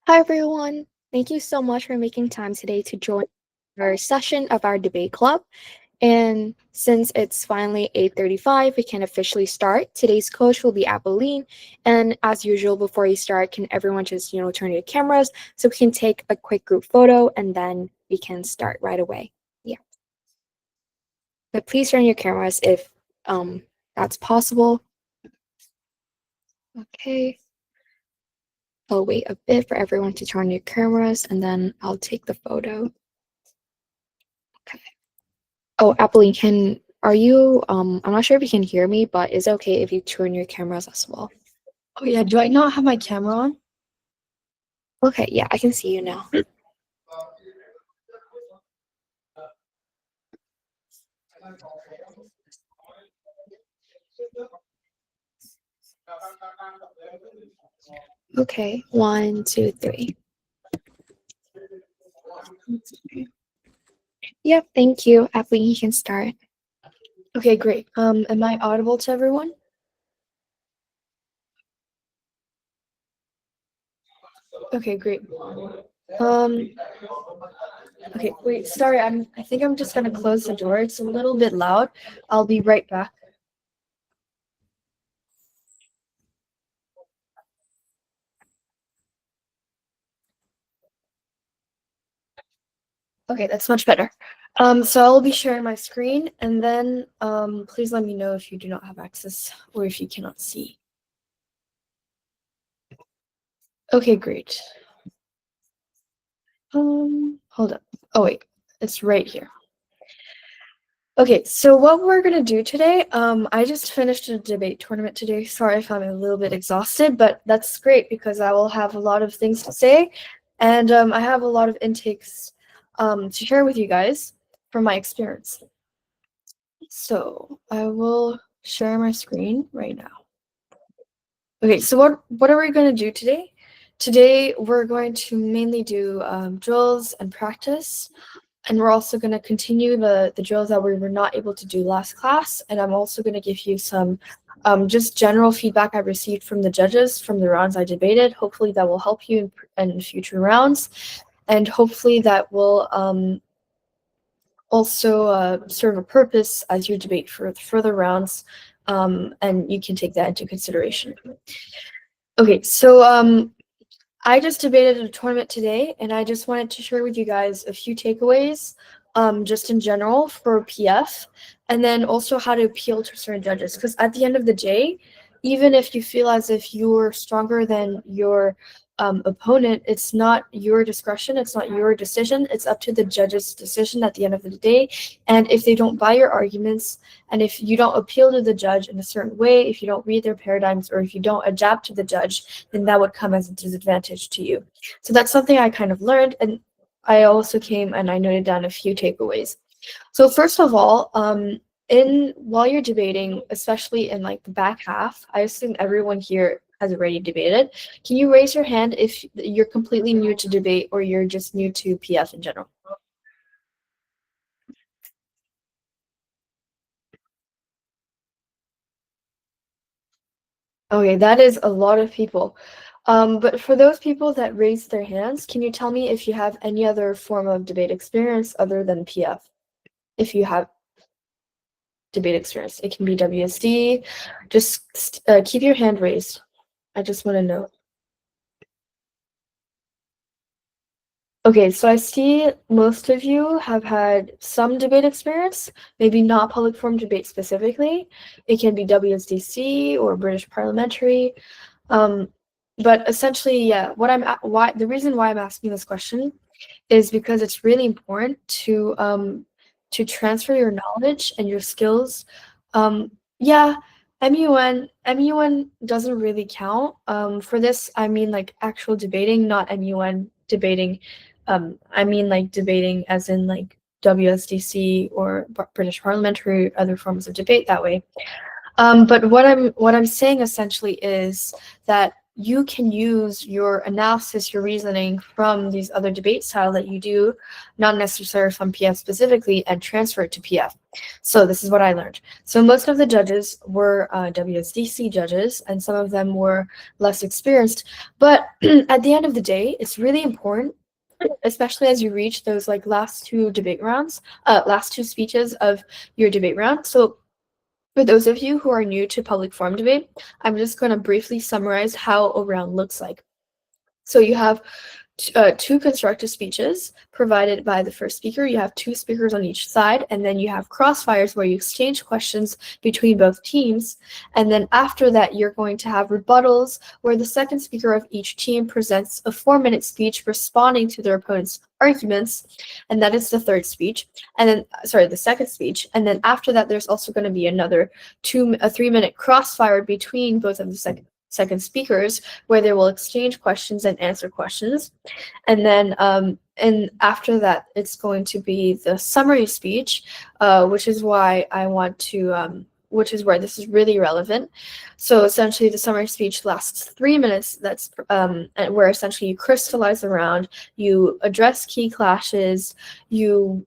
Hi, everyone. Thank you so much for making time today to join our session of our debate club. And since it's finally 8:35, we can officially start. Today's coach will be Apolline. And as usual, before you start, can everyone just, turn your cameras so we can take a quick group photo and then we can start right away. Yeah. But please turn your cameras if that's possible. Okay. I'll wait a bit for everyone to turn your cameras and then I'll take the photo. Okay. Oh, Apolline, are you, I'm not sure if you can hear me, but is it okay if you turn your cameras as well? Oh yeah, do I not have my camera on? Okay, yeah, I can see you now. Okay, 1, 2, 3. Yep, thank you. Apolline, you can start. Okay, great. Am I audible to everyone? Okay, great. Okay, wait, sorry, I think I'm just gonna close the door. It's a little bit loud. I'll be right back. Okay, that's much better. So I'll be sharing my screen and then please let me know if you do not have access or if you cannot see. Okay, great. Hold up. Oh wait, it's right here. Okay, so what we're gonna do today, I just finished a debate tournament today. Sorry if I'm a little bit exhausted, but that's great because I will have a lot of things to say, and I have a lot of intakes to share with you guys from my experience. So I will share my screen right now. Okay, so what are we going to do today? Today we're going to mainly do drills and practice. And we're also going to continue the drills that we were not able to do last class. And I'm also going to give you some just general feedback I received from the judges from the rounds I debated. Hopefully that will help you in future rounds. And hopefully that will also serve a purpose as you debate for further rounds. And you can take that into consideration. Okay, so I just debated a tournament today, and I just wanted to share with you guys a few takeaways, just in general for PF, and then also how to appeal to certain judges. Because at the end of the day, even if you feel as if you're stronger than your opponent, it's not your discretion, it's not your decision, it's up to the judge's decision at the end of the day. And if they don't buy your arguments, and if you don't appeal to the judge in a certain way, if you don't read their paradigms, or if you don't adapt to the judge, then that would come as a disadvantage to you. So that's something I kind of learned, and I also came and I noted down a few takeaways. So first of all, while you're debating, especially in like the back half, I assume everyone here has already debated. Can you raise your hand if you're completely new to debate or you're just new to PF in general? Okay, that is a lot of people. But for those people that raised their hands, can you tell me if you have any other form of debate experience other than PF? If you have debate experience, it can be WSD. Just keep your hand raised. I just want to know. Okay, so I see most of you have had some debate experience, maybe not public forum debate specifically. It can be WSDC or British parliamentary. But essentially, yeah, the reason why I'm asking this question is because it's really important to transfer your knowledge and your skills. Yeah, MUN doesn't really count. For this, I mean like actual debating, not MUN debating. I mean like debating as in like WSDC or British parliamentary, other forms of debate that way. But what I'm saying essentially is that you can use your analysis, your reasoning from these other debate style that you do, not necessarily from PF specifically, and transfer it to PF. So this is what I learned. So most of the judges were WSDC judges, and some of them were less experienced. But at the end of the day, it's really important, especially as you reach those like last two speeches of your debate round. So for those of you who are new to public forum debate, I'm just going to briefly summarize how a round looks like. So you have two constructive speeches provided by the first speaker. You have two speakers on each side, and then you have crossfires where you exchange questions between both teams. And then after that, you're going to have rebuttals where the second speaker of each team presents a 4-minute speech responding to their opponent's arguments, and that is the third speech. And then, the second speech. And then after that, there's also going to be another 3-minute crossfire between both of the second speakers, where they will exchange questions and answer questions. And then and after that, it's going to be the summary speech, which is why I want to which is where this is really relevant. So essentially the summary speech lasts 3 minutes. That's where essentially you crystallize the round, you address key clashes, you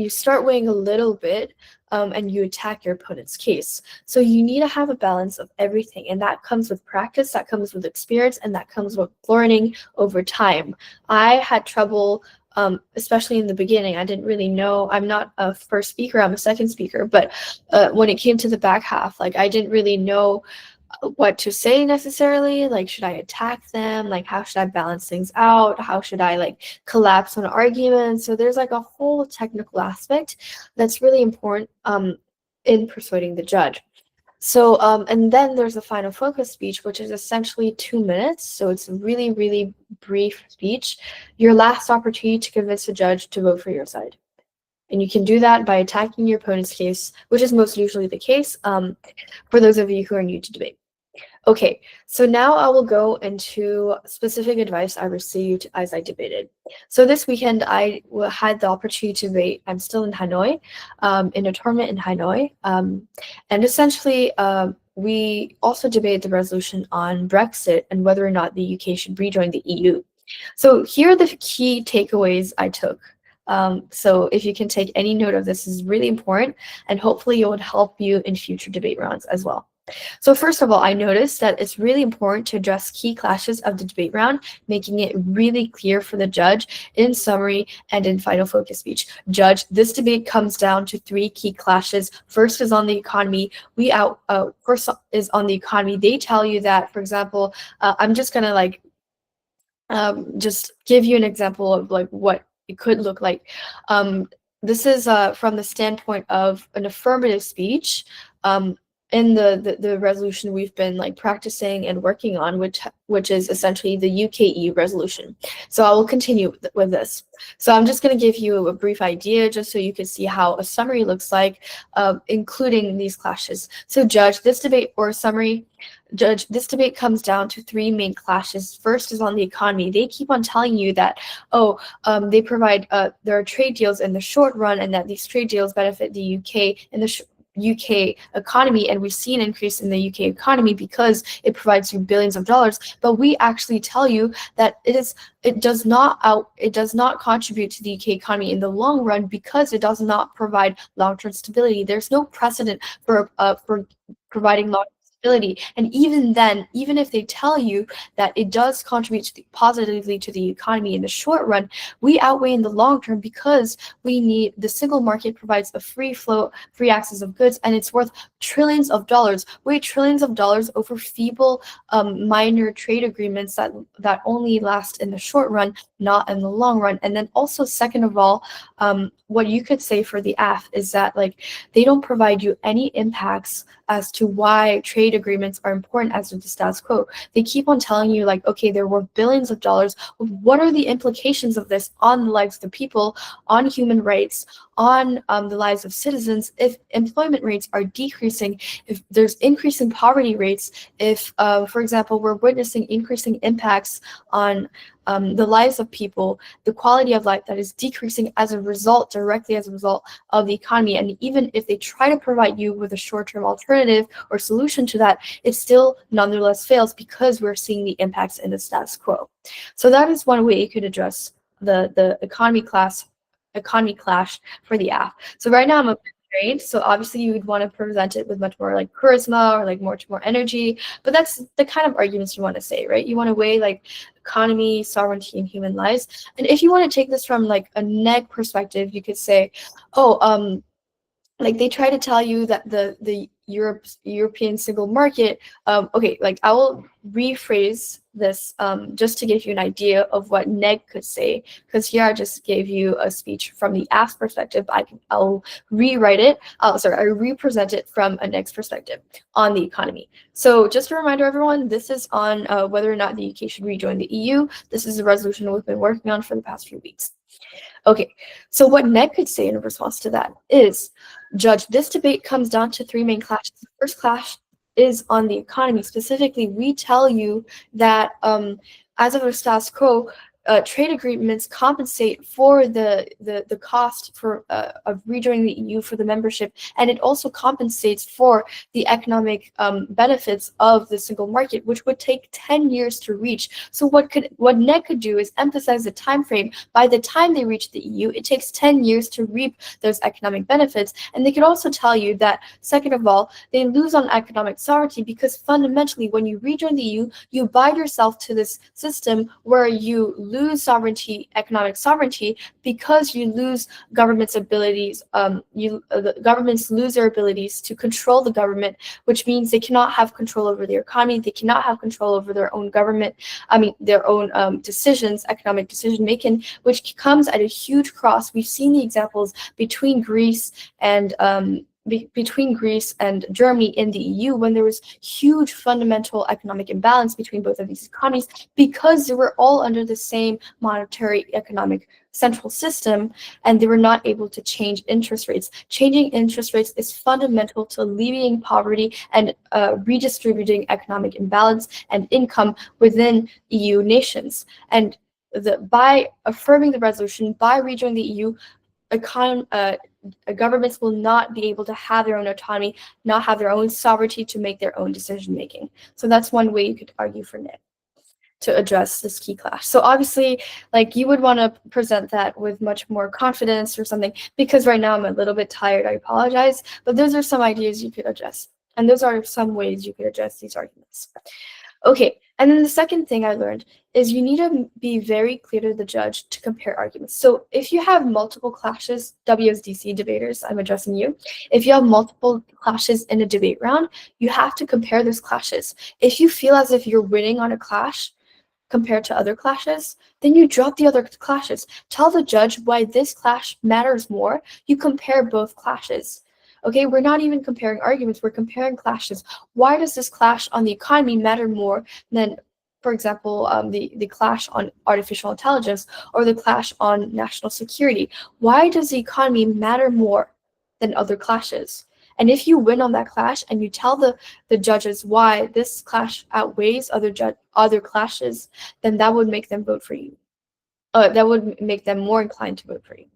start weighing a little bit, and you attack your opponent's case. So you need to have a balance of everything, and that comes with practice, that comes with experience, and that comes with learning over time. I had trouble, especially in the beginning. I didn't really know. I'm not a first speaker, I'm a second speaker, but when it came to the back half, like I didn't really know what to say necessarily. Like, should I attack them? Like, how should I balance things out? How should I like collapse on arguments? So there's like a whole technical aspect that's really important in persuading the judge. So and then there's the final focus speech, which is essentially 2 minutes. So it's a really, really brief speech, your last opportunity to convince the judge to vote for your side. And you can do that by attacking your opponent's case, which is most usually the case for those of you who are new to debate. Okay, so now I will go into specific advice I received as I debated. So this weekend, I had the opportunity to debate. I'm still in Hanoi, in a tournament in Hanoi. And essentially, we also debated the resolution on Brexit and whether or not the UK should rejoin the EU. So here are the key takeaways I took. So if you can take any note of this, is really important, and hopefully it would help you in future debate rounds as well. So first of all, I noticed that it's really important to address key clashes of the debate round, making it really clear for the judge in summary and in final focus speech. Judge, this debate comes down to 3 key clashes. First is on the economy. First is on the economy. They tell you that, for example, I'm just gonna like just give you an example of like what it could look like. This is from the standpoint of an affirmative speech. In the resolution we've been like practicing and working on, which is essentially the UK-EU resolution. So I will continue with this. So I'm just going to give you a brief idea just so you can see how a summary looks like, including these clashes. So Judge, this debate comes down to 3 main clashes. First is on the economy. They keep on telling you that, they provide, there are trade deals in the short run, and that these trade deals benefit the UK in the UK economy, and we've seen an increase in the UK economy because it provides you billions of dollars. But we actually tell you that it does not contribute to the UK economy in the long run because it does not provide long-term stability. There's no precedent for providing long-term stability. And even then, even if they tell you that it does contribute positively to the economy in the short run, we outweigh in the long term because the single market provides a free access of goods, and it's worth trillions of dollars. Wait, trillions of dollars over feeble, minor trade agreements that only last in the short run, not in the long run. And then also, second of all, what you could say for the AF is that like they don't provide you any impacts as to why trade agreements are important as to the status quo. They keep on telling you like, okay, they're worth billions of dollars. What are the implications of this on the lives of the people, on human rights, on the lives of citizens? If employment rates are decreasing, if there's increasing poverty rates, if, for example, we're witnessing increasing impacts on the lives of people, the quality of life that is decreasing as a result, directly as a result of the economy. And even if they try to provide you with a short-term alternative or solution to that, it still nonetheless fails because we're seeing the impacts in the status quo. So that is one way you could address the economy clash for the app. So right now I'm a bit drained, so obviously you would want to present it with much more like charisma or like much more energy, but that's the kind of arguments you want to say, right? You want to weigh like economy, sovereignty, and human lives. And if you want to take this from like a neg perspective, you could say, oh, like they try to tell you that the European single market, okay, like I will rephrase this just to give you an idea of what neg could say, because here I just gave you a speech from the ass perspective. I'll rewrite it. I represent it from a neg's perspective on the economy. So just a reminder, everyone, this is on whether or not the UK should rejoin the EU. This is a resolution we've been working on for the past few weeks. Okay, so what neg could say in response to that is, Judge, this debate comes down to three main clashes. The first clash is on the economy. Specifically, we tell you that as of the status quo, trade agreements compensate for the cost for of rejoining the EU for the membership, and it also compensates for the economic benefits of the single market, which would take 10 years to reach. So what NEC could do is emphasize the time frame. By the time they reach the EU, it takes 10 years to reap those economic benefits. And they could also tell you that, second of all, they lose on economic sovereignty because fundamentally, when you rejoin the EU, you bind yourself to this system where you lose sovereignty, economic sovereignty, because you lose government's abilities. The governments lose their abilities to control the government, which means they cannot have control over their economy. They cannot have control over their own government. Their own decisions, economic decision making, which comes at a huge cost. We've seen the examples between Greece and Germany in the EU, when there was huge fundamental economic imbalance between both of these economies, because they were all under the same monetary economic central system, and they were not able to change interest rates. Changing interest rates is fundamental to alleviating poverty and redistributing economic imbalance and income within EU nations. And by affirming the resolution, by rejoining the EU, governments will not be able to have their own autonomy, not have their own sovereignty to make their own decision making. So that's one way you could argue for NIT to address this key clash. So obviously, like, you would want to present that with much more confidence or something, because right now I'm a little bit tired, I apologize, but those are some ideas you could address. And those are some ways you could address these arguments. Okay, and then the second thing I learned is you need to be very clear to the judge to compare arguments. So if you have multiple clashes, WSDC debaters, I'm addressing you. If you have multiple clashes in a debate round, you have to compare those clashes. If you feel as if you're winning on a clash compared to other clashes, then you drop the other clashes. Tell the judge why this clash matters more. You compare both clashes. Okay, we're not even comparing arguments, we're comparing clashes. Why does this clash on the economy matter more than, for example, the clash on artificial intelligence or the clash on national security? Why does the economy matter more than other clashes? And if you win on that clash and you tell the judges why this clash outweighs other clashes, then that would make them vote for you. That would make them more inclined to vote for you.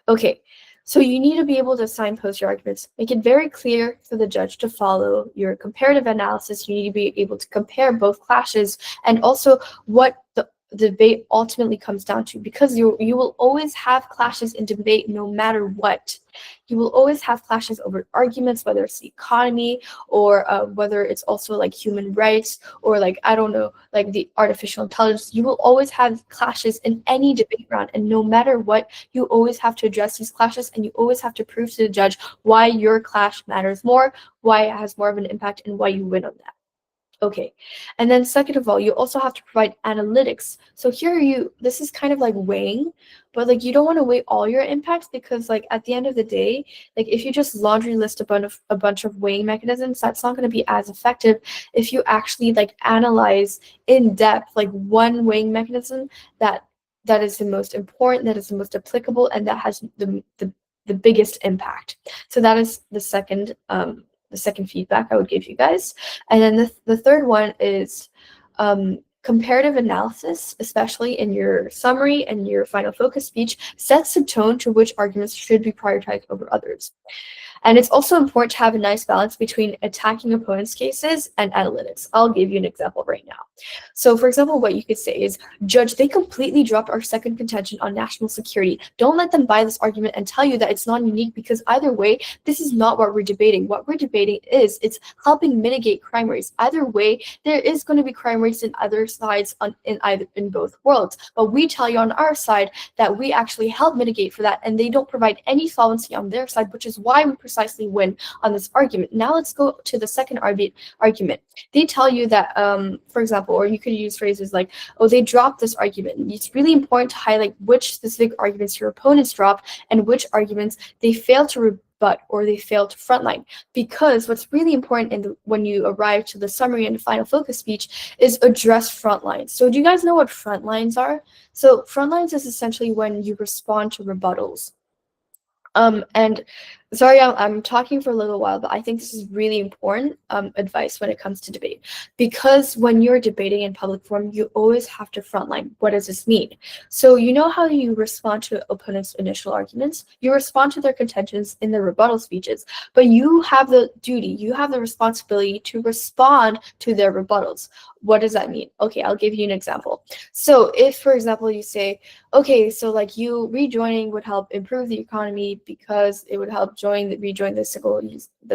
Okay, so you need to be able to signpost your arguments. Make it very clear for the judge to follow your comparative analysis. You need to be able to compare both clashes and also what the debate ultimately comes down to, because you will always have clashes in debate no matter what. You will always have clashes over arguments, whether it's the economy or whether it's also like human rights or like, I don't know, like the artificial intelligence. You will always have clashes in any debate round, and no matter what, you always have to address these clashes, and you always have to prove to the judge why your clash matters more, why it has more of an impact, and why you win on that. Okay, and then second of all, you also have to provide analytics. So here this is kind of like weighing, but like you don't want to weigh all your impacts, because like at the end of the day, like if you just laundry list a bunch of weighing mechanisms, that's not going to be as effective if you actually like analyze in depth like one weighing mechanism that is the most important, that is the most applicable, and that has the biggest impact. So that is the second feedback I would give you guys. And then the third one is Comparative analysis, especially in your summary and your final focus speech, sets the tone to which arguments should be prioritized over others. And it's also important to have a nice balance between attacking opponents' cases and analytics. I'll give you an example right now. So, for example, what you could say is, Judge, they completely dropped our second contention on national security. Don't let them buy this argument and tell you that it's not unique, because either way, this is not what we're debating. What we're debating is it's helping mitigate crime rates. Either way, there is going to be crime rates in other sides in both worlds. But we tell you on our side that we actually help mitigate for that, and they don't provide any solvency on their side, which is why we precisely win on this argument. Now let's go to the second argument. They tell you that, for example, or you could use phrases like, oh, they dropped this argument. It's really important to highlight which specific arguments your opponents drop and which arguments they fail to rebut or they fail to frontline. Because what's really important when you arrive to the summary and the final focus speech is address frontlines. So do you guys know what frontlines are? So frontlines is essentially when you respond to rebuttals. And sorry, I'm talking for a little while, but I think this is really important advice when it comes to debate. Because when you're debating in public forum, you always have to frontline. What does this mean? So you know how you respond to opponents' initial arguments? You respond to their contentions in their rebuttal speeches, but you have the duty, you have the responsibility to respond to their rebuttals. What does that mean? Okay, I'll give you an example. So if, for example, you say, okay, so like you rejoining would help improve the economy because it would help rejoin the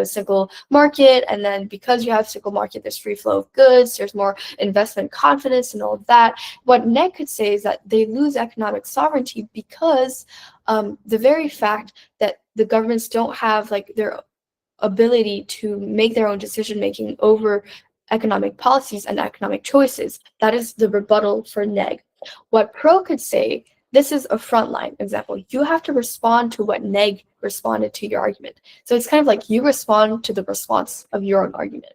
single market, and then because you have single market, there's free flow of goods, there's more investment confidence and all of that. What Neg could say is that they lose economic sovereignty because the very fact that the governments don't have like their ability to make their own decision making over economic policies and economic choices. That is the rebuttal for Neg. What Pro could say, this is a frontline example. You have to respond to what Neg responded to your argument. So it's kind of like you respond to the response of your own argument.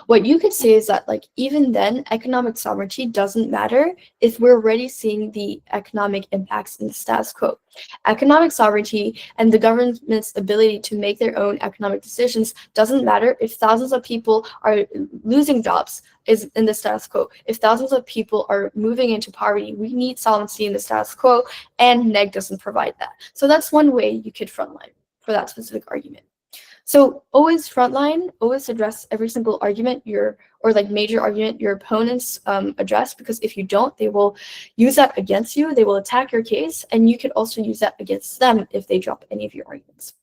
What you could say is that, like, even then, economic sovereignty doesn't matter if we're already seeing the economic impacts in the status quo. Economic sovereignty and the government's ability to make their own economic decisions doesn't matter if thousands of people are losing jobs is in the status quo. If thousands of people are moving into poverty, we need solvency in the status quo, and Neg doesn't provide that. So that's one way you could frontline for that specific argument. So always frontline, always address every single argument or like major argument your opponents address, because if you don't, they will use that against you, they will attack your case, and you could also use that against them if they drop any of your arguments.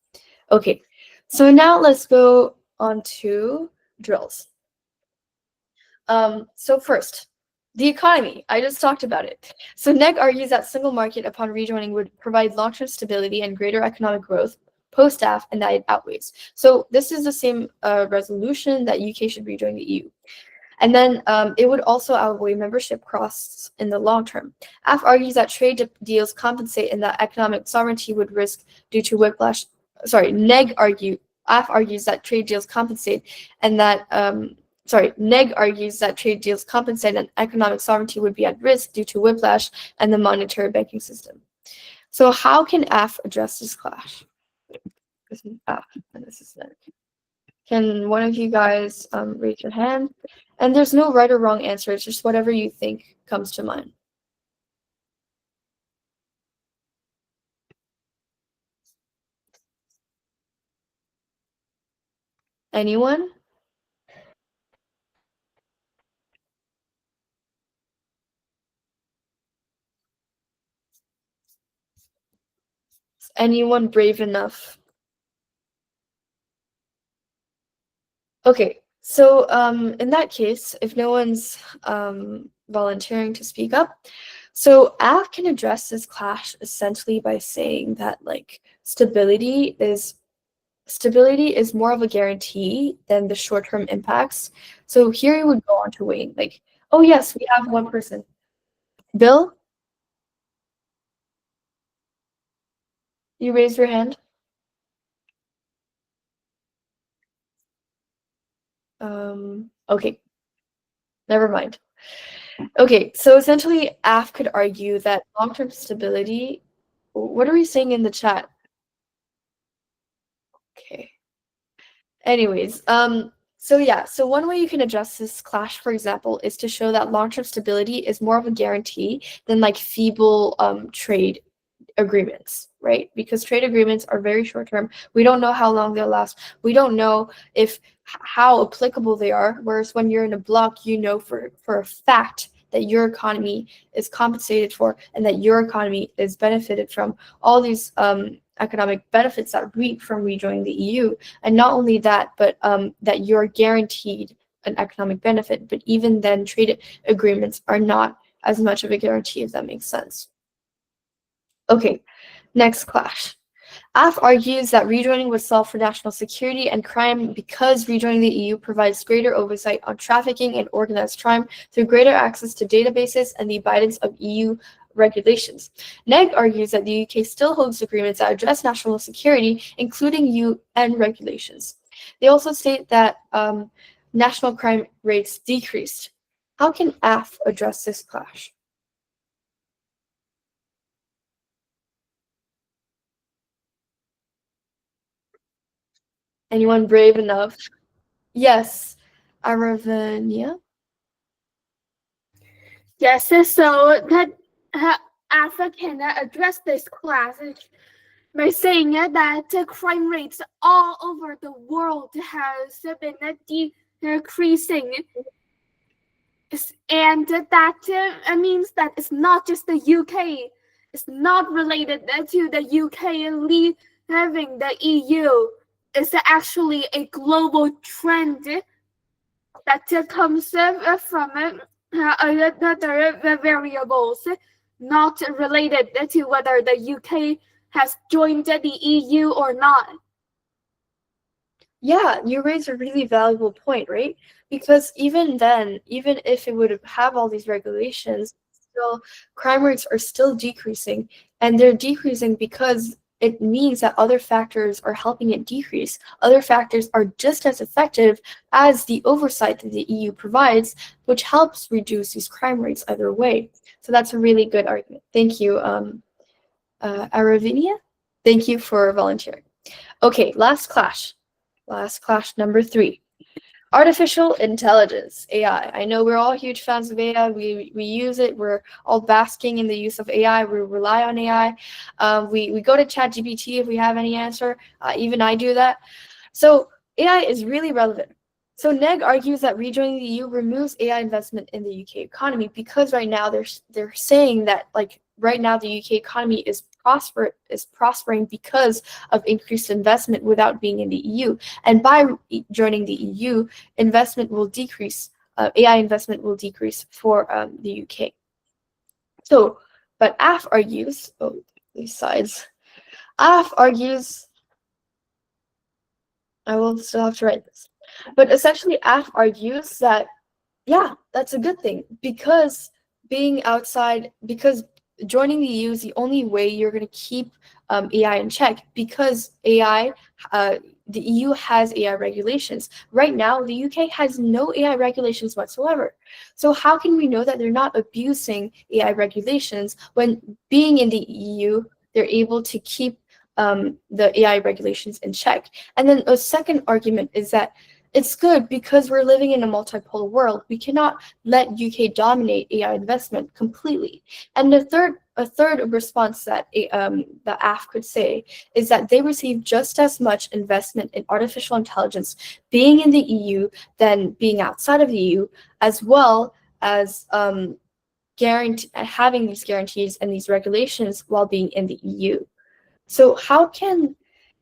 Okay, so now let's go on to drills. So first, the economy, I just talked about it. So Neg argues that single market upon rejoining would provide long-term stability and greater economic growth post-staff, and that it outweighs. So this is the same resolution that UK should rejoin the EU. And then it would also outweigh membership costs in the long term. AF argues that trade deals compensate and that economic sovereignty would risk due to whiplash. Sorry, AF argues that trade deals compensate and that Neg argues that trade deals compensate and economic sovereignty would be at risk due to whiplash and the monetary banking system. So how can AF address this clash? This is F and this is Neg. Can one of you guys raise your hand? And there's no right or wrong answer. It's just whatever you think comes to mind. Anyone? Is anyone brave enough? Okay, so in that case, if no one's volunteering to speak up, so AF can address this clash essentially by saying that like stability is more of a guarantee than the short-term impacts. So here you would go on to Wayne, like, oh yes, we have one person. Bill? You raised your hand? Okay. Never mind. Okay, so essentially AF could argue that long-term stability, what are we saying in the chat? Okay. Anyways, So yeah, so one way you can address this clash, for example, is to show that long-term stability is more of a guarantee than like feeble trade agreements, right? Because trade agreements are very short term. We don't know how long they'll last. We don't know if how applicable they are. Whereas when you're in a block, you know for a fact that your economy is compensated for and that your economy is benefited from all these economic benefits that reap from rejoining the EU. And not only that, but that you're guaranteed an economic benefit. But even then, trade agreements are not as much of a guarantee, if that makes sense. Okay, next clash. AF argues that rejoining would solve for national security and crime because rejoining the EU provides greater oversight on trafficking and organized crime through greater access to databases and the abidance of EU regulations. NEG argues that the UK still holds agreements that address national security, including UN regulations. They also state that national crime rates decreased. How can AF address this clash? Anyone brave enough? Yes, Aravania. Yes, so that AFA can address this clash by saying that crime rates all over the world has been decreasing, and that means that it's not just the UK. It's not related to the UK leaving the EU. It's actually a global trend that comes from other variables, not related to whether the UK has joined the EU or not. Yeah, you raise a really valuable point, right? Because even then, even if it would have all these regulations, still crime rates are still decreasing, and they're decreasing because it means that other factors are helping it decrease. Other factors are just as effective as the oversight that the EU provides, which helps reduce these crime rates either way. So that's a really good argument. Thank you, Aravinia. Thank you for volunteering. Okay, last clash. Last clash number 3. Artificial intelligence, AI. I know we're all huge fans of AI. We use it. We're all basking in the use of AI. We rely on AI. We go to ChatGPT if we have any answer. Even I do that. So AI is really relevant. So NEG argues that rejoining the EU removes AI investment in the UK economy because right now they're saying that like right now the UK economy is prospering because of increased investment without being in the EU. And by joining the EU, investment will decrease. AI investment will decrease for the UK. So, but AF argues, these sides, AF argues, I will still have to write this. But essentially, AF argues that, yeah, that's a good thing because being outside, because joining the EU is the only way you're going to keep AI in check because AI, the EU has AI regulations. Right now, the UK has no AI regulations whatsoever. So how can we know that they're not abusing AI regulations when being in the EU, they're able to keep the AI regulations in check? And then a second argument is that it's good because we're living in a multipolar world. We cannot let UK dominate AI investment completely. And a third response that the AF could say is that they receive just as much investment in artificial intelligence being in the EU than being outside of the EU, as well as having these guarantees and these regulations while being in the EU. So how can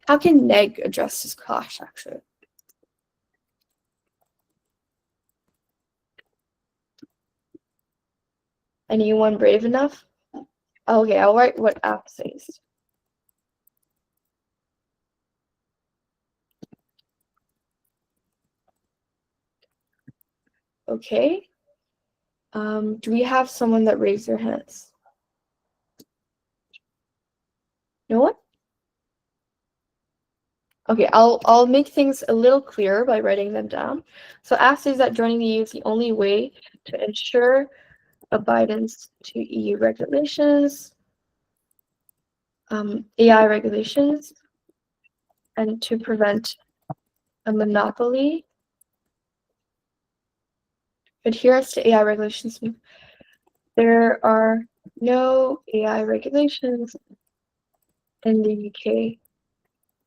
NEG address this clash actually? Anyone brave enough? Okay, I'll write what AF says. Okay. Do we have someone that raised their hands? No one? Okay, I'll make things a little clearer by writing them down. So AF says that joining the EU is the only way to ensure abidance to EU regulations, AI regulations, and to prevent a monopoly adherence to AI regulations. There are no AI regulations in the UK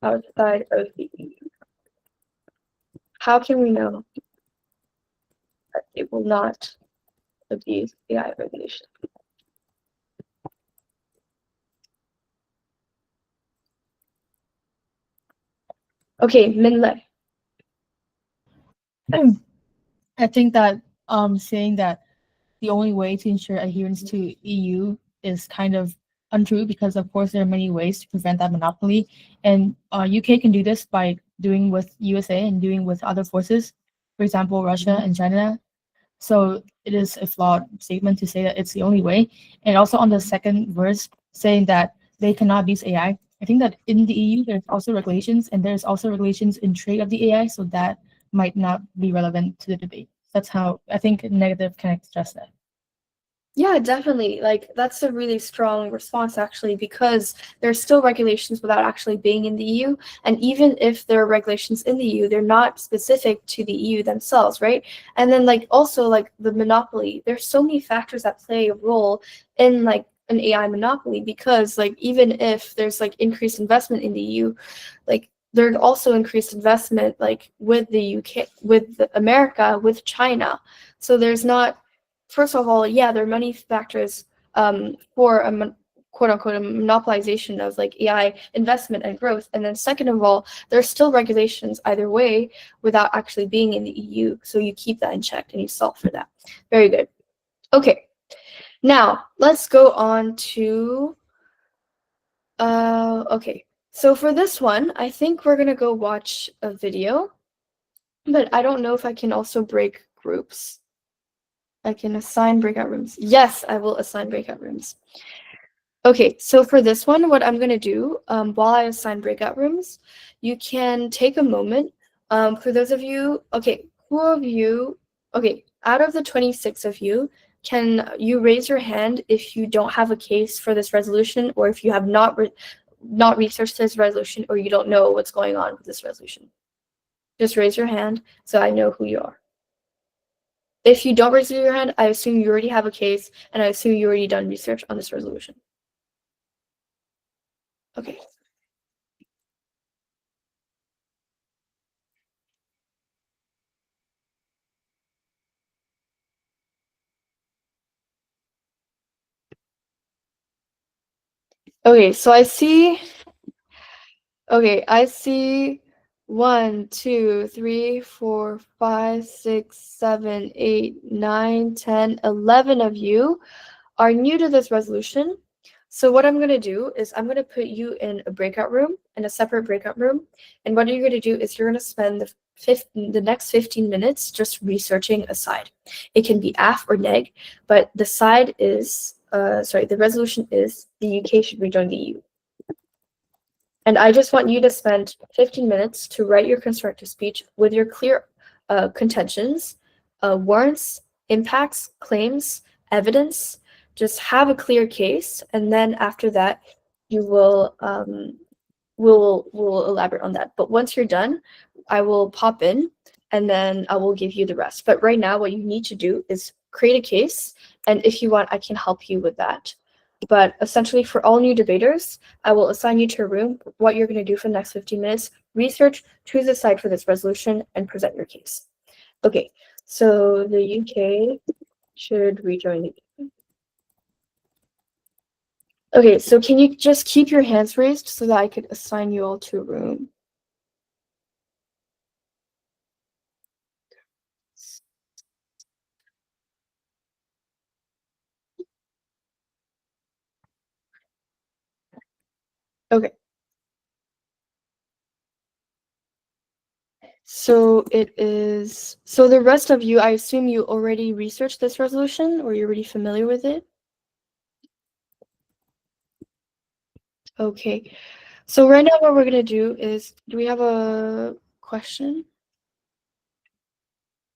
outside of the EU. How can we know that it will not abuse AI regulations? Okay, Minle. I think that saying that the only way to ensure adherence to EU is kind of untrue because of course there are many ways to prevent that monopoly, and UK can do this by doing with USA and doing with other forces, for example Russia and China. So it is a flawed statement to say that it's the only way. And also on the second verse saying that they cannot use AI. I think that in the EU there's also regulations and there's also regulations in trade of the AI, so that might not be relevant to the debate. That's how I think negative can express that. Yeah, definitely. Like that's a really strong response actually, because there's still regulations without actually being in the EU. And even if there are regulations in the EU, they're not specific to the EU themselves, right? And then like also like the monopoly, there's so many factors that play a role in like an AI monopoly, because like even if there's like increased investment in the EU, like there's also increased investment like with the UK, with America, with China. So there's not, first of all, yeah, there are many factors for a quote unquote a monopolization of like AI investment and growth. And then second of all, there's still regulations either way without actually being in the EU. So you keep that in check and you solve for that. Very good. Okay. Now let's go on to okay. So for this one, I think we're gonna go watch a video, but I don't know if I can also break groups. I can assign breakout rooms. Yes, I will assign breakout rooms. Okay, so for this one, what I'm going to do while I assign breakout rooms, you can take a moment. For those of you, okay, who of you, okay, out of the 26 of you, can you raise your hand if you don't have a case for this resolution, or if you have not researched this resolution, or you don't know what's going on with this resolution? Just raise your hand so I know who you are. If you don't raise your hand, I assume you already have a case, and I assume you already done research on this resolution. Okay. Okay, so I see 1, 2, 3, 4, 5, 6, 7, 8, 9, 10, 11 of you are new to this resolution. So what I'm going to do is I'm going to put you in a breakout room, in a separate breakout room. And what you're going to do is you're going to spend the next 15 minutes just researching a side. It can be AF or neg, but the side is, the resolution is the UK should rejoin the EU. And I just want you to spend 15 minutes to write your constructive speech with your clear contentions, warrants, impacts, claims, evidence. Just have a clear case, and then after that, you will we'll elaborate on that. But once you're done, I will pop in, and then I will give you the rest. But right now, what you need to do is create a case, and if you want, I can help you with that. But essentially, for all new debaters, I will assign you to a room. What you're going to do for the next 15 minutes, research, choose a side for this resolution, and present your case. Okay, so the UK should rejoin the EU. Okay, so can you just keep your hands raised so that I could assign you all to a room? Okay. So it is, so the rest of you, I assume you already researched this resolution or you're already familiar with it? Okay. So right now what we're gonna do is, do we have a question?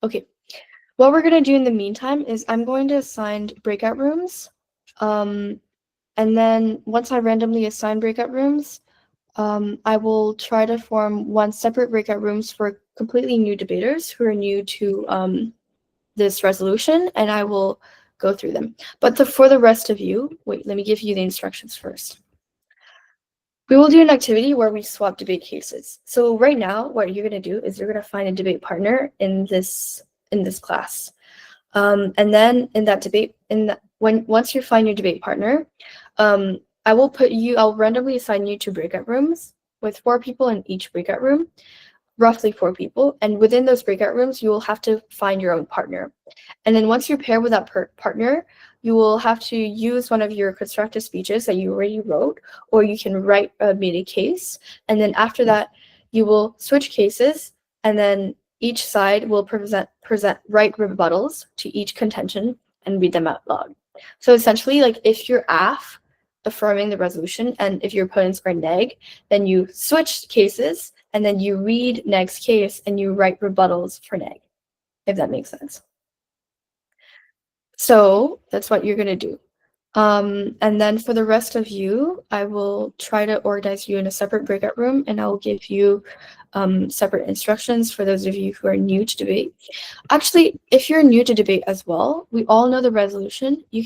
Okay. What we're gonna do in the meantime is I'm going to assign breakout rooms. And then once I randomly assign breakout rooms, I will try to form one separate breakout rooms for completely new debaters who are new to this resolution, and I will go through them. But for the rest of you, wait, let me give you the instructions first. We will do an activity where we swap debate cases. So right now, what you're going to do is you're going to find a debate partner in this class. And then in that debate, once you find your debate partner, I'll randomly assign you to breakout rooms with 4 people in each breakout room, roughly 4 people. And within those breakout rooms, you will have to find your own partner. And then once you're paired with that partner, you will have to use one of your constructive speeches that you already wrote, or you can write a mini case. And then after that, you will switch cases, and then each side will write rebuttals to each contention and read them out loud. So essentially, like if you're affirming the resolution, and if your opponents are neg, then you switch cases, and then you read neg's case and you write rebuttals for neg, if that makes sense. So that's what you're going to do. And then for the rest of you, I will try to organize you in a separate breakout room, and I will give you separate instructions for those of you who are new to debate. Actually, if you're new to debate as well, we all know the resolution. You're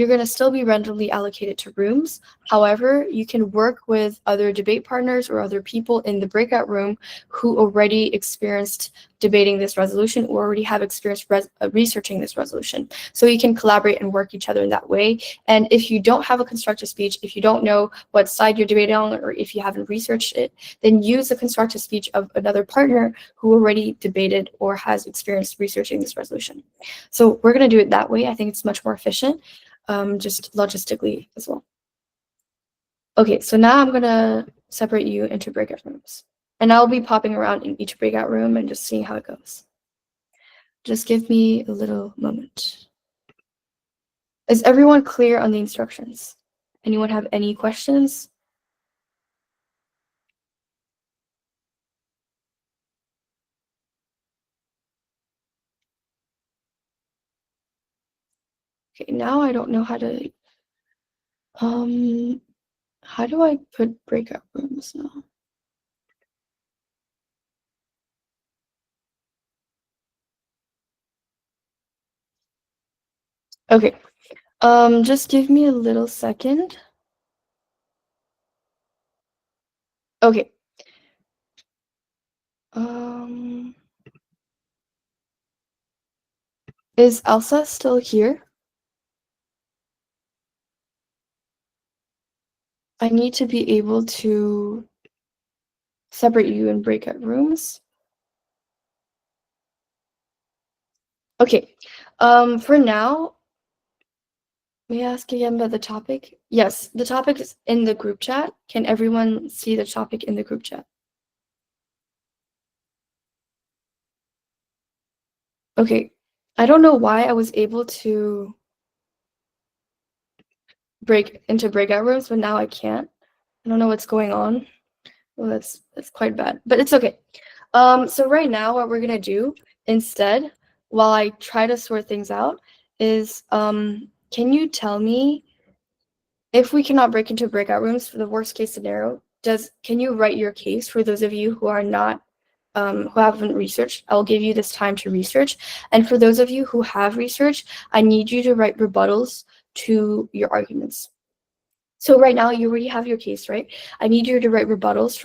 going to still be randomly allocated to rooms. However, you can work with other debate partners or other people in the breakout room who already experienced debating this resolution or already have experience researching this resolution. So you can collaborate and work each other in that way. And if you don't have a constructive speech, if you don't know what side you're debating on, or if you haven't researched it, then use the constructive speech of another partner who already debated or has experience researching this resolution. So we're going to do it that way. I think it's much more efficient, just logistically as well. Okay, so now I'm going to separate you into breakout rooms. And I'll be popping around in each breakout room and just seeing how it goes. Just give me a little moment. Is everyone clear on the instructions? Anyone have any questions? Okay, now I don't know how to, how do I put breakout rooms now? Okay, just give me a little second. Okay. Is Elsa still here? I need to be able to separate you in breakout rooms. Okay, for now, may I ask again about the topic? Yes, the topic is in the group chat. Can everyone see the topic in the group chat? Okay, I don't know why I was able to break into breakout rooms, but now I can't. I don't know what's going on. Well, that's quite bad, but it's okay. So right now, what we're gonna do instead, while I try to sort things out, is can you tell me if we cannot break into breakout rooms for the worst case scenario? Can you write your case for those of you who are not who haven't researched? I'll give you this time to research, and for those of you who have researched, I need you to write rebuttals to your arguments. So right now you already have your case, right? I need you to write rebuttals.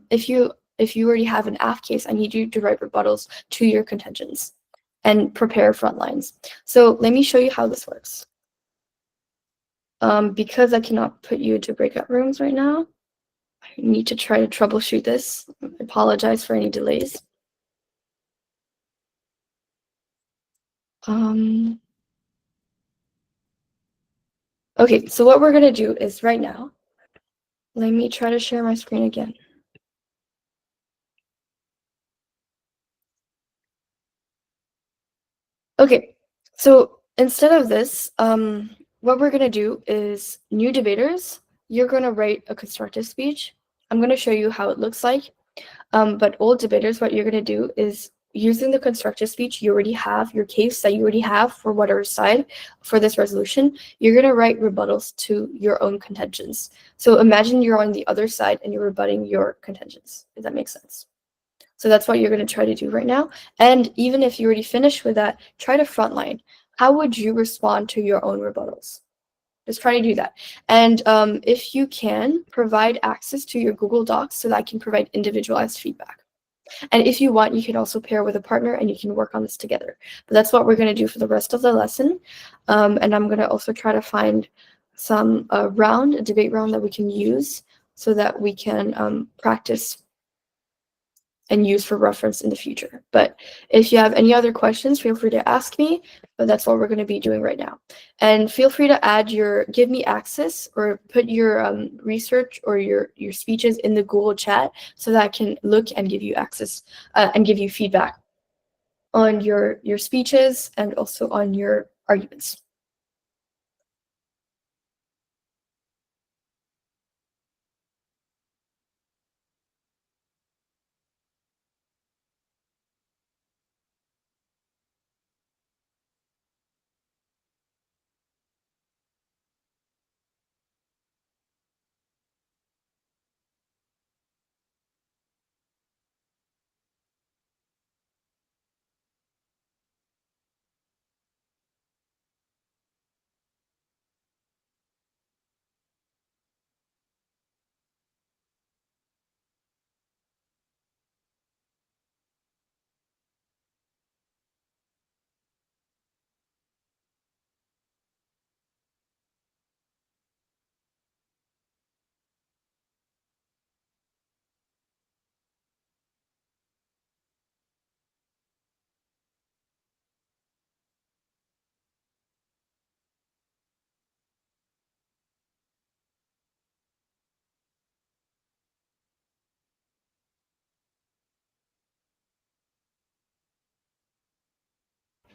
If you already have an AF case, I need you to write rebuttals to your contentions and prepare front lines. So let me show you how this works. Because I cannot put you into breakout rooms right now, I need to try to troubleshoot this. I apologize for any delays. Okay, so what we're gonna do is right now, let me try to share my screen again. Okay, so instead of this, what we're gonna do is new debaters, you're gonna write a constructive speech. I'm gonna show you how it looks like. But old debaters, what you're gonna do is using the constructive speech, you already have your case that you already have for whatever side for this resolution. You're gonna write rebuttals to your own contentions. So imagine you're on the other side and you're rebutting your contentions. Does that make sense? So that's what you're going to try to do right now. And even if you already finished with that, try to frontline. How would you respond to your own rebuttals? Just try to do that. And if you can, provide access to your Google Docs so that I can provide individualized feedback. And if you want, you can also pair with a partner and you can work on this together. But that's what we're going to do for the rest of the lesson. And I'm going to also try to find some a debate round that we can use so that we can practice and use for reference in the future. But if you have any other questions, feel free to ask me, but that's what we're going to be doing right now. And feel free to give me access or put your research or your speeches in the Google chat so that I can look and give you access and give you feedback on your speeches and also on your arguments.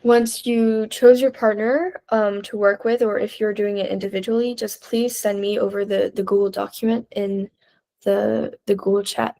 Once you chose your partner to work with, or if you're doing it individually, just please send me over the Google document in the Google chat.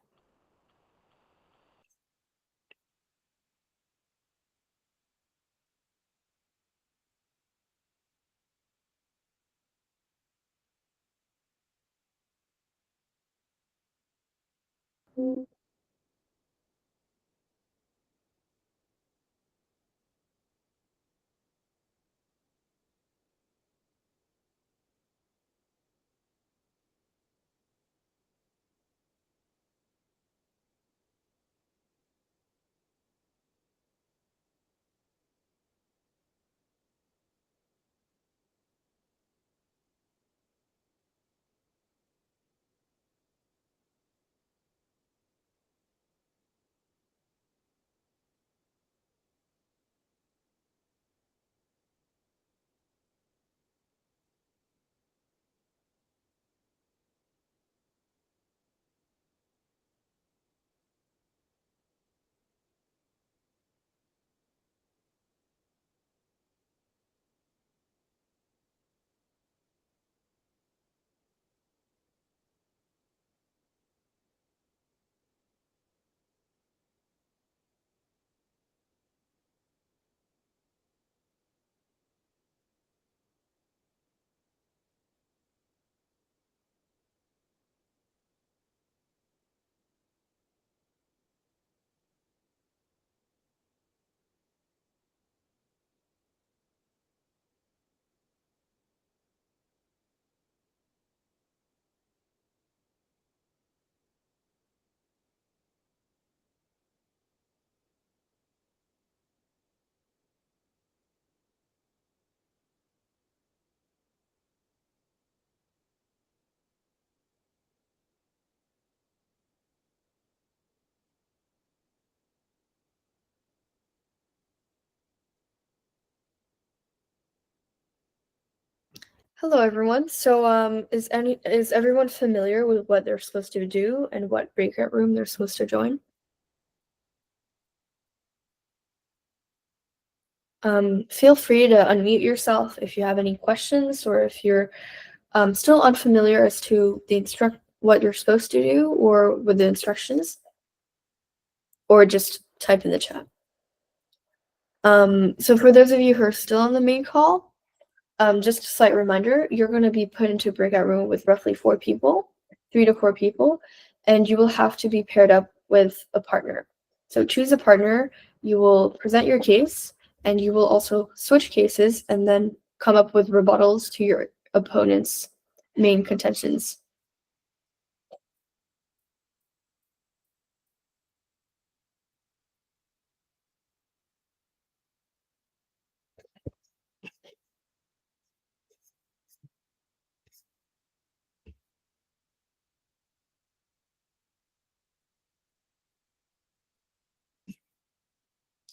Hello, everyone. So, is everyone familiar with what they're supposed to do and what breakout room they're supposed to join? Feel free to unmute yourself if you have any questions or if you're still unfamiliar as to what you're supposed to do or with the instructions, or just type in the chat. So for those of you who are still on the main call, just a slight reminder, you're going to be put into a breakout room with roughly 4 people, 3 to 4 people, and you will have to be paired up with a partner. So choose a partner, you will present your case, and you will also switch cases and then come up with rebuttals to your opponent's main contentions.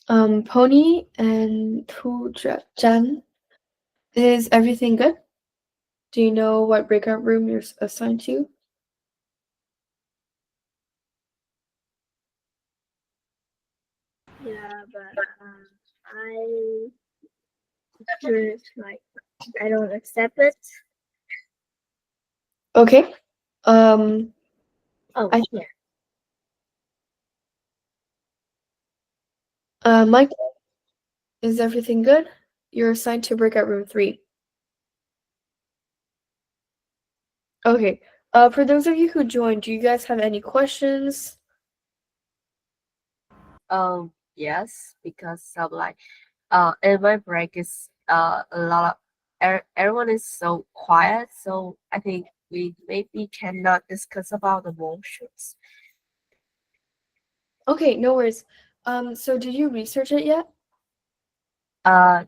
Pony and Jan, is everything good? Do you know what breakout room you're assigned to? Yeah, but I just like I don't accept it. Okay. Um, Oh, I- yeah. Mike, is everything good? You're assigned to breakout room 3. Okay. For those of you who joined, do you guys have any questions? Yes, because of like in my break is a lot of everyone is so quiet, so I think we maybe cannot discuss about the emotions. Okay, no worries. So did you research it yet?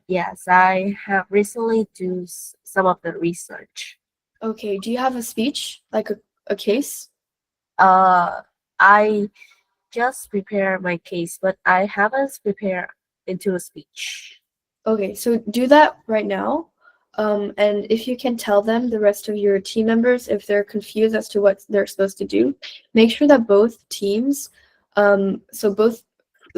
Yes, I have recently do some of the research. Okay, do you have a speech, like a case? I just prepare my case, but I haven't prepared into a speech. Okay, so do that right now. And if you can tell them, the rest of your team members, if they're confused as to what they're supposed to do, make sure that both teams,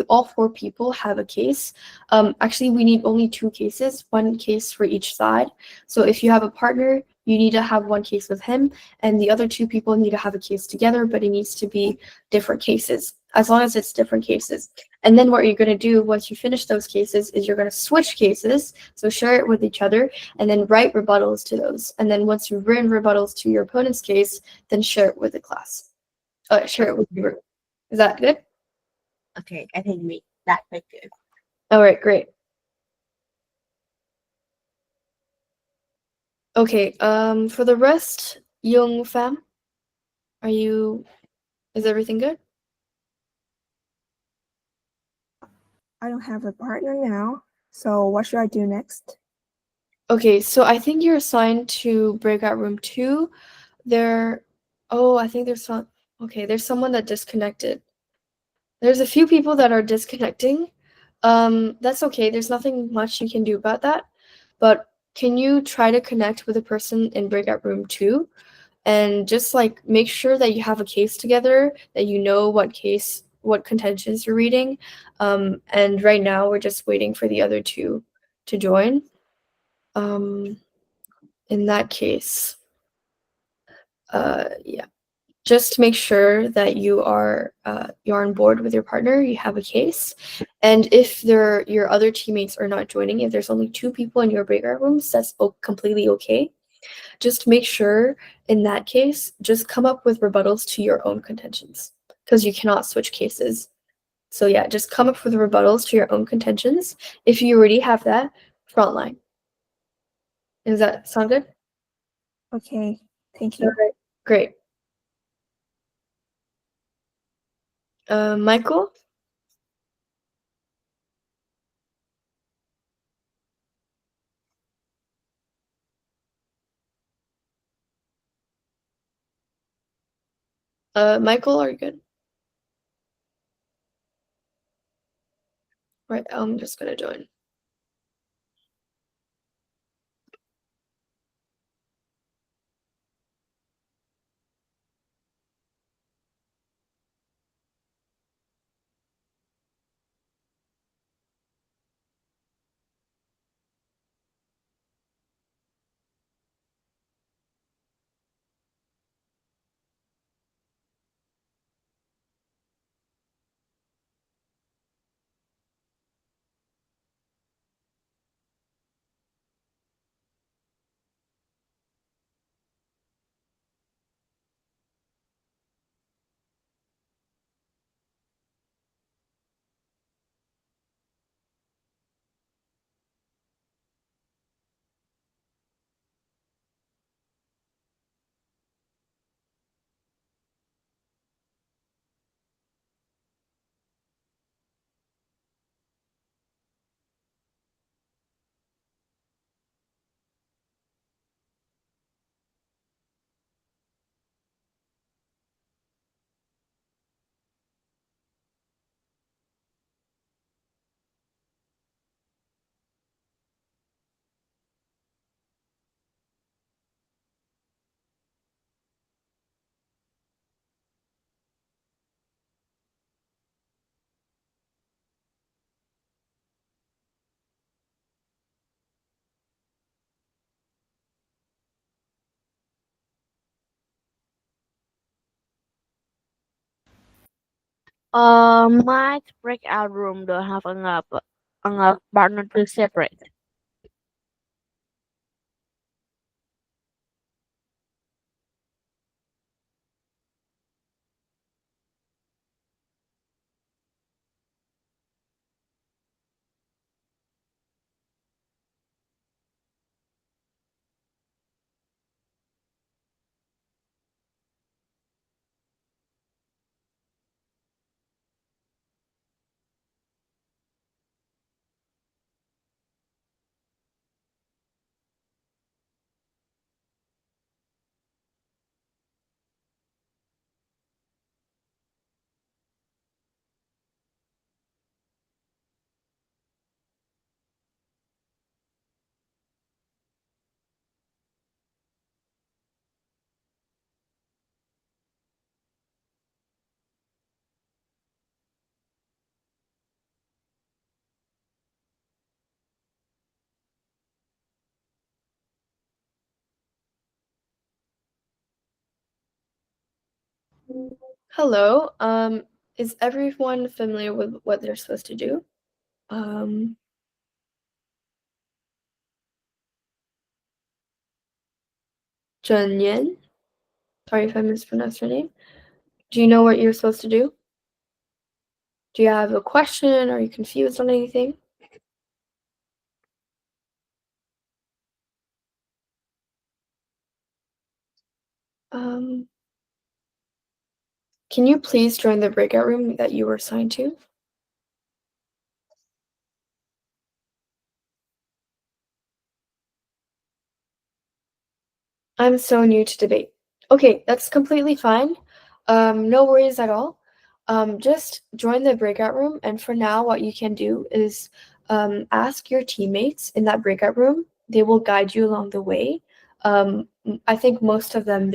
all 4 people have a case. Actually, we need only 2 cases, 1 case for each side. So if you have a partner, you need to have 1 case with him, and the other 2 people need to have a case together, but it needs to be different cases, as long as it's different cases. And then what you're going to do once you finish those cases is you're going to switch cases, so share it with each other, and then write rebuttals to those. And then once you've written rebuttals to your opponent's case, then share it with the class. Share it with the group. Is that good? Okay, I think me that make good. All right, great. Okay, for the rest, Young Fam, is everything good? I don't have a partner now, so what should I do next? Okay, so I think you're assigned to breakout room 2. I think there's someone that disconnected. There's a few people that are disconnecting. That's okay. There's nothing much you can do about that. But can you try to connect with a person in breakout room 2 and just like make sure that you have a case together, that you know what contentions you're reading. And right now we're just waiting for the other 2 to join. In that case, yeah. Just make sure that you're on board with your partner, you have a case. And if your other teammates are not joining, if there's only 2 people in your breakout rooms, that's completely okay. Just make sure in that case, just come up with rebuttals to your own contentions, because you cannot switch cases. So yeah, just come up with rebuttals to your own contentions. If you already have that, frontline. Does that sound good? Okay, thank you. All right, great. Michael? Michael, are you good? Right, I'm just gonna join. My breakout room don't have enough partner to separate. Hello. Is everyone familiar with what they're supposed to do? Um, Zhen Yan. Sorry if I mispronounced your name. Do you know what you're supposed to do? Do you have a question? Are you confused on anything? Um, can you please join the breakout room that you were assigned to? I'm so new to debate. Okay, that's completely fine. No worries at all. Just join the breakout room, and for now, what you can do is ask your teammates in that breakout room. They will guide you along the way. I think most of them,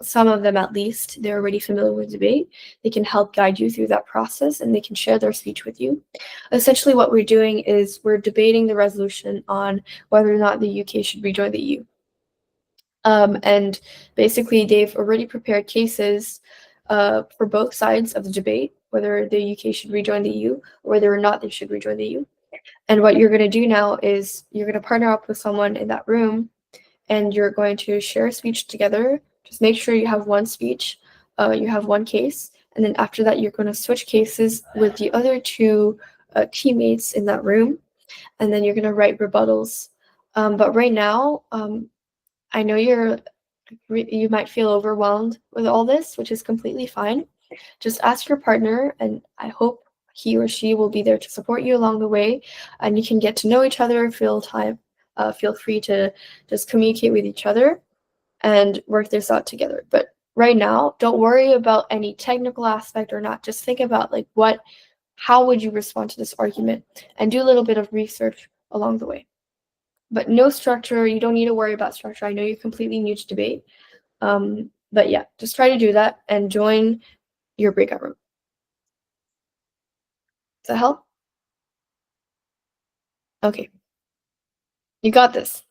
some of them at least, they're already familiar with debate. They can help guide you through that process, and they can share their speech with you. Essentially, what we're doing is we're debating the resolution on whether or not the UK should rejoin the EU. And basically, they've already prepared cases for both sides of the debate, whether the UK should rejoin the EU or whether or not they should rejoin the EU. And what you're going to do now is you're going to partner up with someone in that room and you're going to share a speech together. Just make sure you have one speech, you have one case. And then after that, you're going to switch cases with the other two teammates in that room. And then you're going to write rebuttals. But right now, I know you might feel overwhelmed with all this, which is completely fine. Just ask your partner, and I hope he or she will be there to support you along the way, and you can get to know each other. Feel free to just communicate with each other and work this out together. But right now, don't worry about any technical aspect or not. Just think about like how would you respond to this argument, and do a little bit of research along the way. But no structure. You don't need to worry about structure. I know you're completely new to debate. But yeah, just try to do that and join your breakout room. Does that help? Okay. You got this.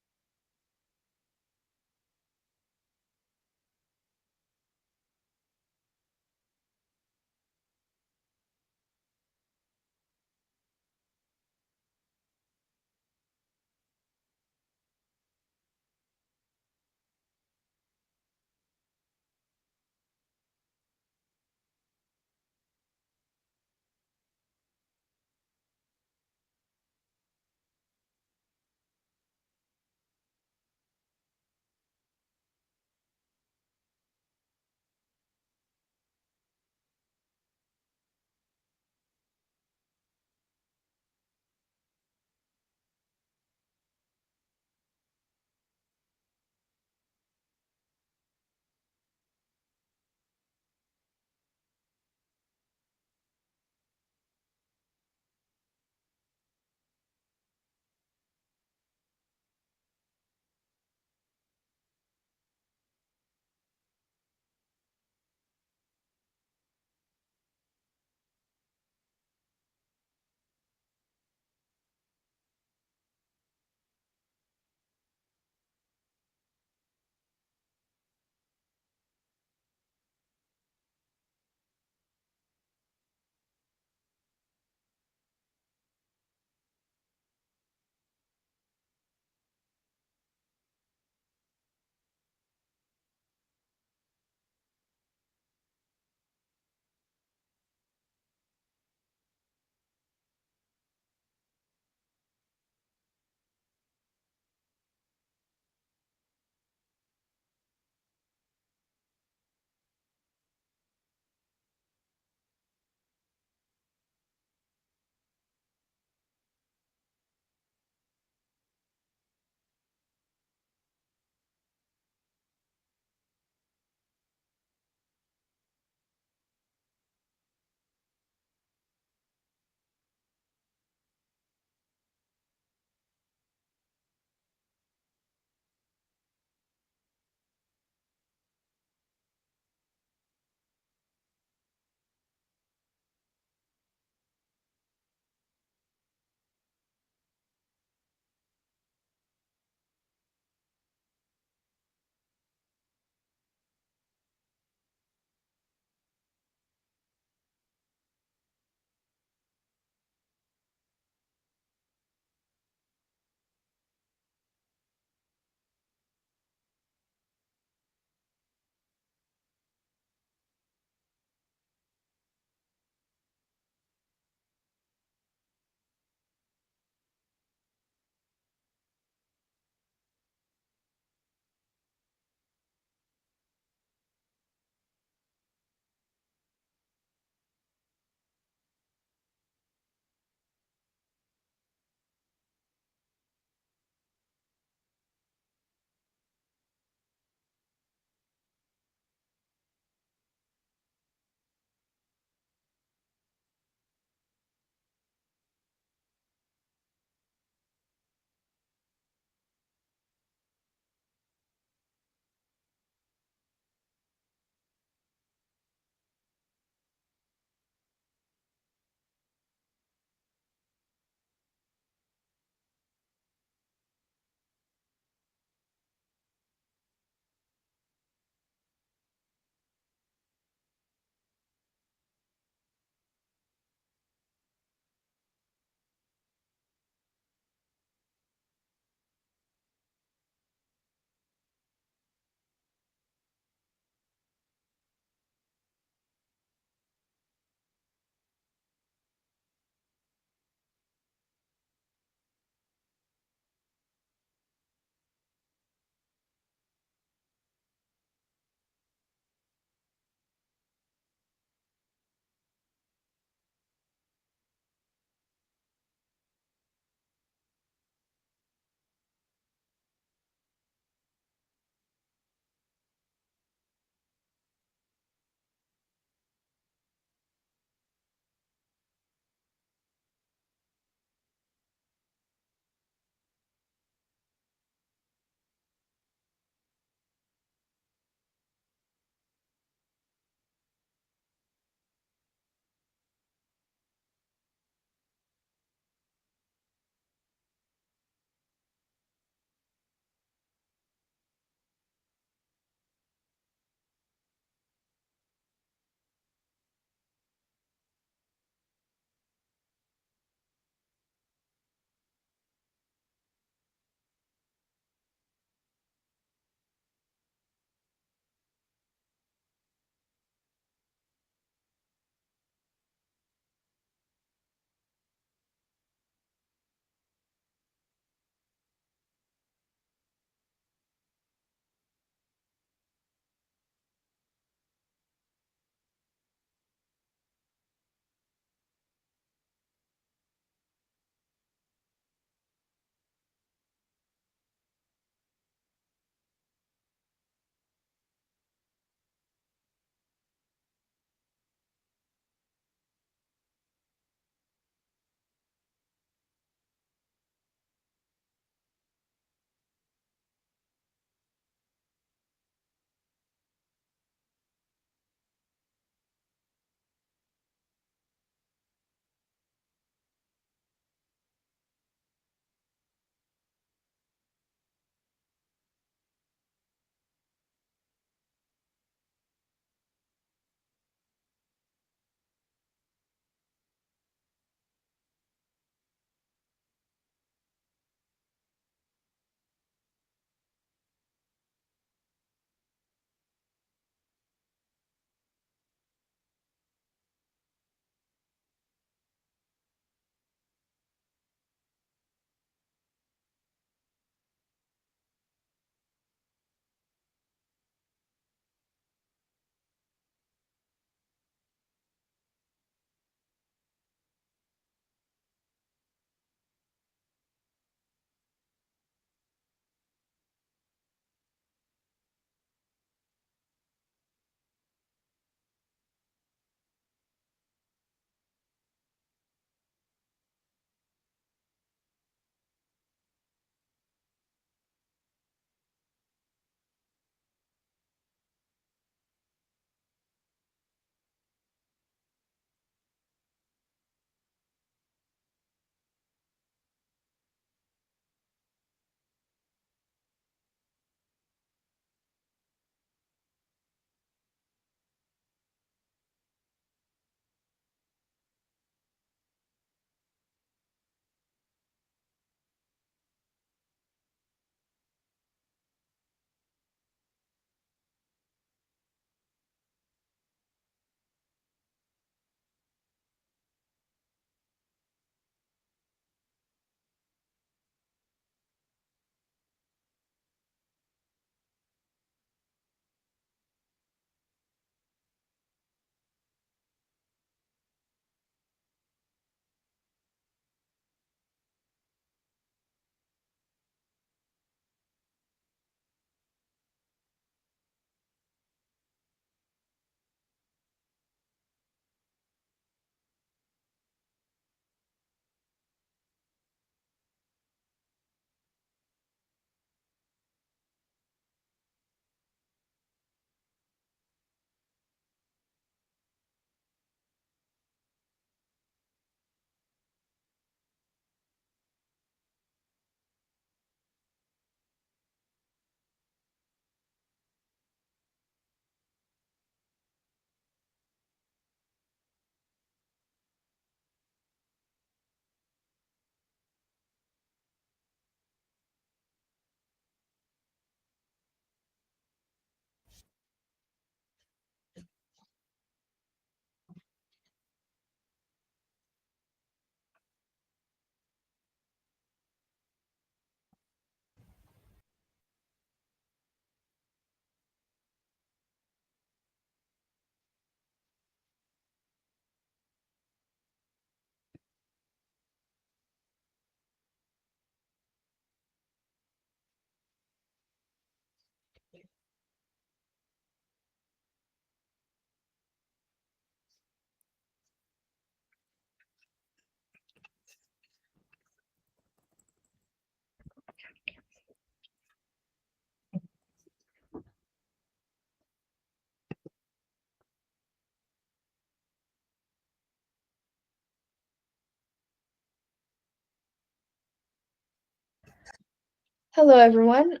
Hello, everyone.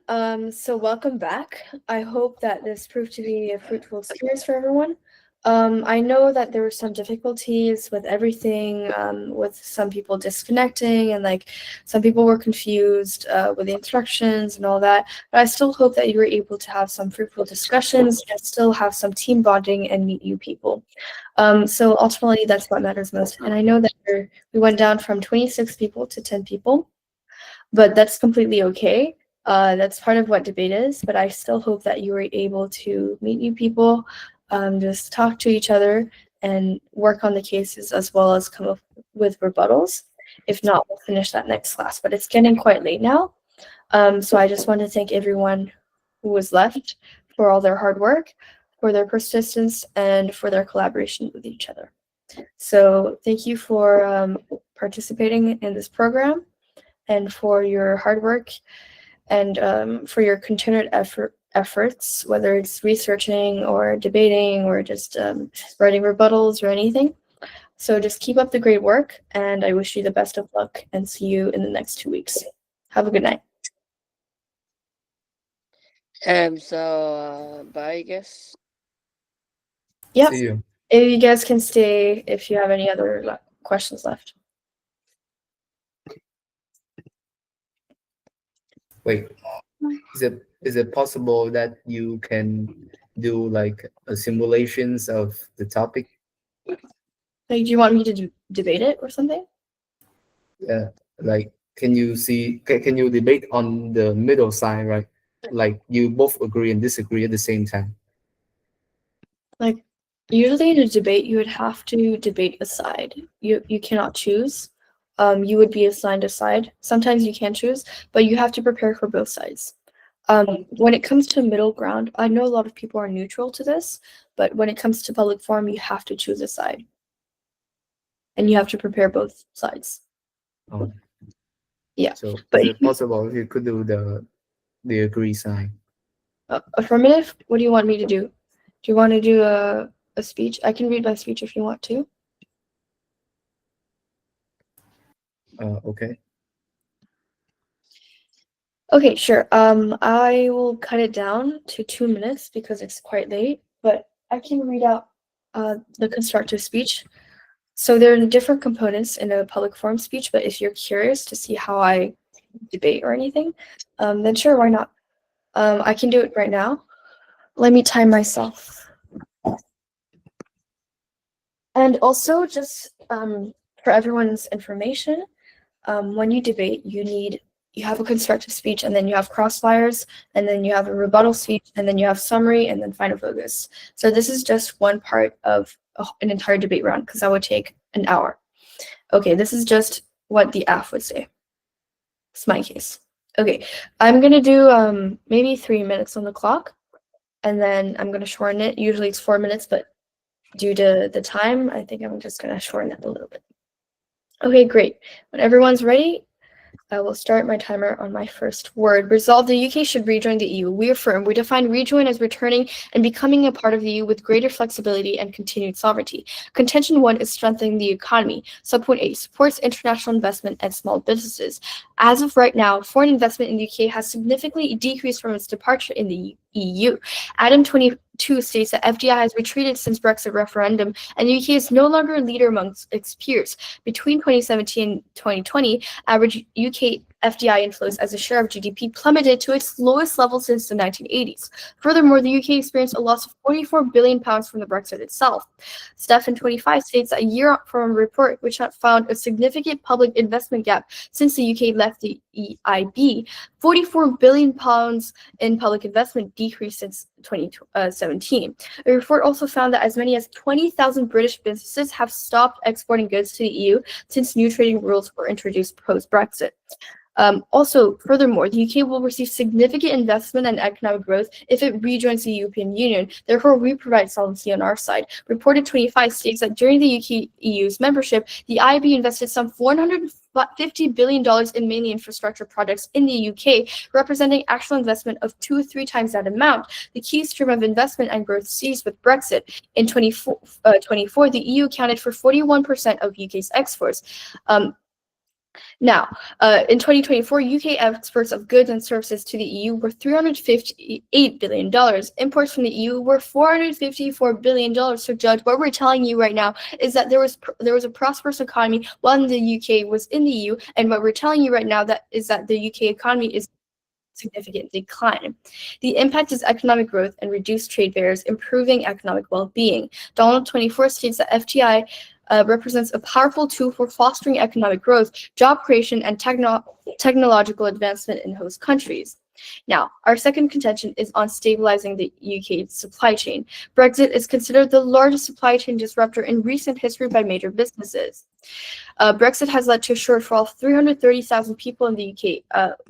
So welcome back. I hope that this proved to be a fruitful experience for everyone. I know that there were some difficulties with everything, with some people disconnecting and like some people were confused with the instructions and all that. But I still hope that you were able to have some fruitful discussions and still have some team bonding and meet new people. So ultimately, that's what matters most. And I know that we went down from 26 people to 10 people, but that's completely okay. That's part of what debate is, but I still hope that you were able to meet new people, just talk to each other and work on the cases as well as come up with rebuttals. If not, we'll finish that next class, but it's getting quite late now. So I just want to thank everyone who was left for all their hard work, for their persistence, and for their collaboration with each other. So thank you for participating in this program and for your hard work and for your continued efforts, whether it's researching or debating or just writing rebuttals or anything. So just keep up the great work, and I wish you the best of luck and see you in the next 2 weeks. Have a good night. Bye, I guess. Yep. See you. If you guys can stay if you have any other questions left. Wait, is it possible that you can do like a simulations of the topic? Like, do you want me to debate it or something? Yeah, like can you debate on the middle side, right? Like you both agree and disagree at the same time. Like, usually in a debate, you would have to debate a side. You cannot choose. You would be assigned a side. Sometimes you can choose, but you have to prepare for both sides. When it comes to middle ground, I know a lot of people are neutral to this, but when it comes to public forum, you have to choose a side. And you have to prepare both sides. Oh. Yeah, So but is it possible if you could do the agree side? affirmative, what do you want me to do? Do you want to do a speech? I can read my speech if you want to. Okay. Okay, sure. I will cut it down to 2 minutes because it's quite late, but I can read out the constructive speech. So there are different components in a public forum speech, but if you're curious to see how I debate or anything, then sure, why not? I can do it right now. Let me time myself. And also, just for everyone's information, when you debate, you have a constructive speech, and then you have crossfires, and then you have a rebuttal speech, and then you have summary, and then final focus. So this is just one part of an entire debate round because that would take an hour. Okay, this is just what the AF would say. It's my case. Okay, I'm gonna do maybe 3 minutes on the clock, and then I'm gonna shorten it. Usually it's 4 minutes, but due to the time, I think I'm just gonna shorten it a little bit. Okay, great. When everyone's ready, I will start my timer on my first word. Resolve, the UK should rejoin the EU. We affirm, we define rejoin as returning and becoming a part of the EU with greater flexibility and continued sovereignty. Contention 1 is strengthening the economy. Subpoint A supports international investment and small businesses. As of right now, foreign investment in the UK has significantly decreased from its departure in the EU. Item 22 states that FDI has retreated since Brexit referendum, and the UK is no longer a leader amongst its peers. Between 2017 and 2020, average UK FDI inflows as a share of GDP plummeted to its lowest level since the 1980s. Furthermore, the UK experienced a loss of £44 billion from the Brexit itself. Stefan 25 states that a year from a report which had found a significant public investment gap since the UK left the EIB, £44 billion in public investment decreased since 2017. The report also found that as many as 20,000 British businesses have stopped exporting goods to the EU since new trading rules were introduced post-Brexit. Also, furthermore, the UK will receive significant investment and economic growth if it rejoins the European Union. Therefore, we provide solvency on our side. Reported 25 states that during the UK EU's membership, the IB invested some $150 billion in mainly infrastructure projects in the UK, representing actual investment of 2 or 3 times that amount. The key stream of investment and growth ceased with Brexit. In 2024, the EU accounted for 41% of UK's exports. Now, in 2024, UK exports of goods and services to the EU were $358 billion. Imports from the EU were $454 billion. So, Judge, what we're telling you right now is that there was a prosperous economy while the UK was in the EU, and what we're telling you right now is that the UK economy is significant decline. The impact is economic growth and reduced trade barriers, improving economic well-being. Donald 24 states that FDI represents a powerful tool for fostering economic growth, job creation, and technological advancement in host countries. Now, our second contention is on stabilizing the UK supply chain. Brexit is considered the largest supply chain disruptor in recent history by major businesses. Brexit has led to a shortfall of 330,000 people in the UK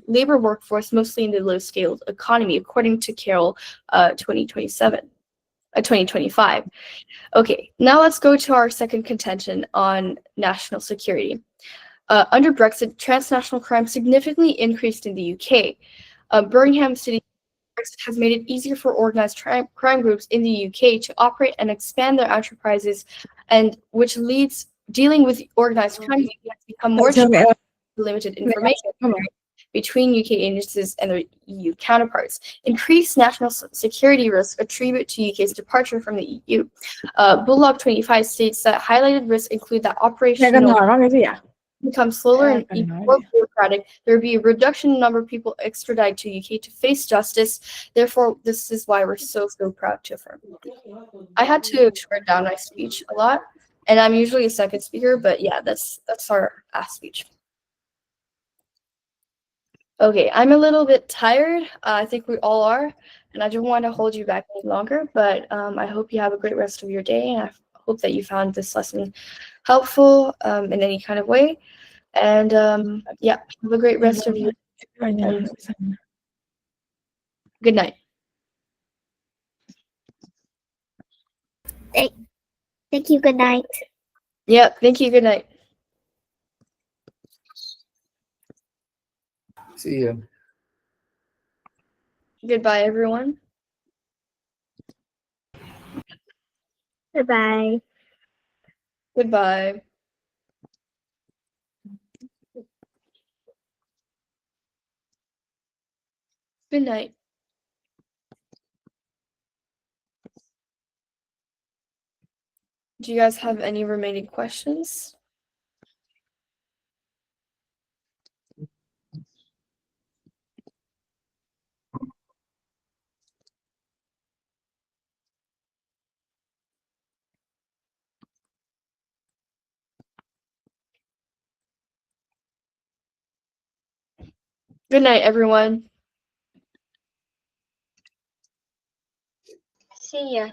labor workforce, mostly in the low-scaled economy, according to Carroll 2025. Okay, now let's go to our second contention on national security. Under Brexit, transnational crime significantly increased in the UK. Birmingham City Brexit has made it easier for organized crime groups in the UK to operate and expand their enterprises, and which leads dealing with organized crime has become more limited information between UK agencies and their EU counterparts. Increased national security risks attribute to UK's departure from the EU. Bullock 25 states that highlighted risks include that operational become slower and even more bureaucratic. There would be a reduction in the number of people extradited to UK to face justice. Therefore, this is why we're so proud to affirm. I had to short down my speech a lot, and I'm usually a second speaker, but yeah, that's our last speech. Okay, I'm a little bit tired. I think we all are, and I don't want to hold you back any longer, but I hope you have a great rest of your day, and I hope that you found this lesson helpful in any kind of way. And yeah, have a great rest of your day. Good night. Thank you. Good night. Yeah, thank you. Good night. See ya. Goodbye, everyone. Bye-bye. Goodbye. Good night. Do you guys have any remaining questions? Good night, everyone. See ya.